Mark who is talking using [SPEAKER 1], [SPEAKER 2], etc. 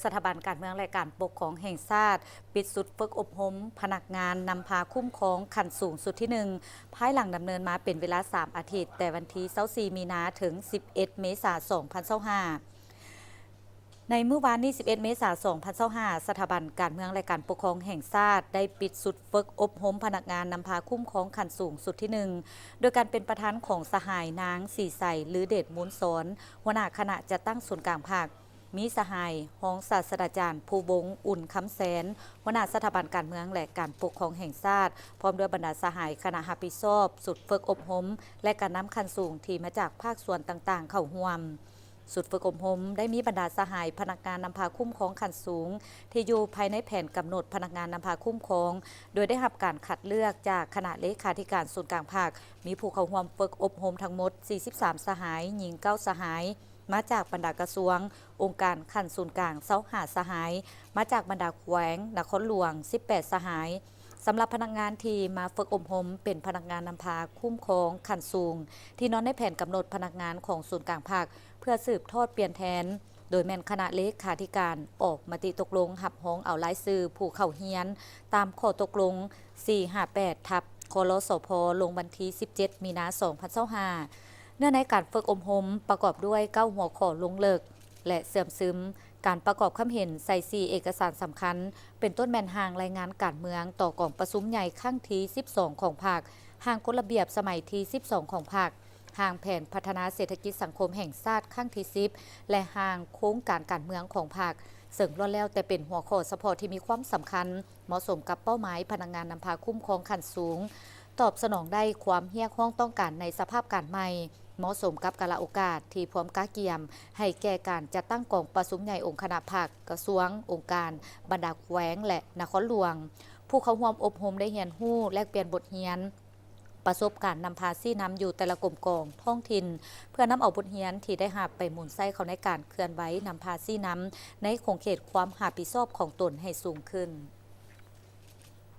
[SPEAKER 1] สถาบันการเมืองและการปกครองแห่งชาติปิดสุดฝึกอบรมพนักงานนำพาคุ้มครองขั้นสูงสุดที่1ภายหลังดำเนินมาเป็นเวลา3อาทิตย์แต่วันที่24มีนาถึง11เมษายน2025ในเมื่อวานนี้11เมษายน2025สถาบันการเมืองและการปกครองแห่งชาติได้ปิดสุดฝึกอบรมพนักงานนำพาคุ้มครองขั้นสูงสุดที่1โดยการเป็นประธานของสหายนางสีใสหรือเดชมูลสอนหัวหน้าคณะจัดตั้งศูนย์กลางภาคมีสหายห้องศาสตราจารย์ภูบงอุ่นคำแสนหัวหน้าสถาบันการเมืองและการปกครองแห่งชาติพร้อมด้วยบรรดาสหายคณะรับผิดชอบสุดฝึกอบรมและการนำขั้นสูงที่มาจากภาคส่วนต่างๆเข้าร่วมสุดฝึกอบรมได้มีบรรดาสหายพนักงานนำพาคุ้มครองขั้นสูงที่อยู่ภายในแผนกำหนดพนักงานนำพาคุ้มครองโดยได้รับการคัดเลือกจากคณะเลขาธิการศูนย์กลางภาคมีผู้เข้าร่วมฝึกอบรมทั้งหมด43สหายหญิง9สหายมาจากบรรดากระทรวงองค์การขั้นศูนย์กลาง25สหายมาจากบรรดาแขวงนครหลวง18สหายสำหรับพนักงานที่มาฝึกอบรมเป็นพนักงานนำพาคุ้มครองขั้นสูงที่นอนในแผนกำหนดพนักงานของศูนย์กลางภาคเพื่อสืบทอดเปลี่ยนแทนโดยแม่นคณะเลขาธิการออกมติตกลงหับห้องเอารายชื่อผู้เข้าเฮียนตามข้อตกลง458ทับคลสพลงวันที่17มีนาคม2025เนื่องในการฝึกอบรมประกอบด้วย9หัวข้อลงเลิกและเสื่อมซึมการประกอบคำเห็นใส่4เอกสารสำคัญเป็นต้นแม่นห่างรายงานการเมืองต่อกองประชุมใหญ่ครั้งที่12ของภาคห่างกฎระเบียบสมัยที่12ของภาคห่างแผนพัฒนาเศรษฐกิจสังคมแห่งชาติครั้งที่10และห่างโครงการการเมืองของภาคซึ่งล้วนแล้วแต่เป็นหัวข้อเฉพาะที่มีความสำคัญเหมาะสมกับเป้าหมายพนักงานนำพาคุ้มครองขั้นสูงตอบสนองได้ความเฮี้ยกห้องต้องการในสภาพการใหม่เหมาะสมกับกาลโอกาสที่พร้อมกาเกียมให้แก่การจัดตั้งกองประชุมใหญ่องค์คณะภาคกระทรวงองค์การบรรดาแขวงและนครหลวงผู้เข้าร่วมอบรมได้เรียนรู้แลกเปลี่ยนบทเรียนประสบการณ์นำพาซี่น้ำอยู่แต่ละกลุ่มกองท้องถิ่นเพื่อนำเอาบทเรียนที่ได้หับไปหมุนไส้เขาในการเคลื่อนไหวนำพาซี่น้ำในคงเขตความหาผิดชอบของตนให้สูงขึ้น